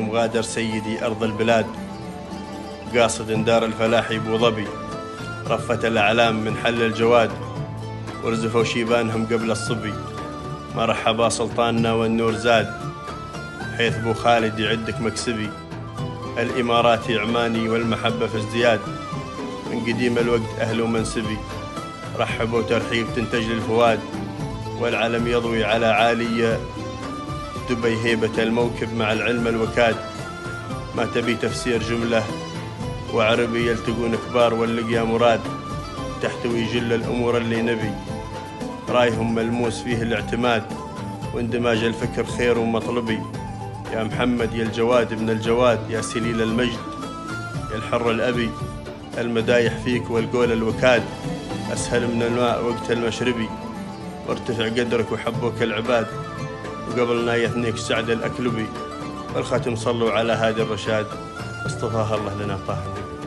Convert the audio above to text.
يوم غادر سيدي أرض البلاد قاصد دار الفلاح بأبو ظبي، رفت الأعلام من حل الجواد ورزفوا شيبانهم قبل الصبي. مرحبا سلطاننا والنور زاد، حيث بو خالد يعدك مكسبي. الإماراتي عماني والمحبة في ازدياد، من قديم الوقت أهل ومنسبي. رحبوا ترحيب تنتج للفؤاد، والعلم يضوي على عالية. دبي هيبة الموكب مع العلم الوكاد، ما تبي تفسير جملة وعربي يلتقون كبار واللقيا مراد. تحتوي جل الأمور اللي نبي، رايهم ملموس فيه الاعتماد، واندماج الفكر خير ومطلبي. يا محمد يا الجواد ابن الجواد، يا سليل المجد يا الحر الأبي. المدايح فيك والقول الوكاد، أسهل من الماء وقت المشربي. وارتفع قدرك وحبوك العباد، وقبلنا يثنيك سعد الأكلبي. والختم صلوا على هادي الرشاد، اصطفاها الله لنا طه النبي.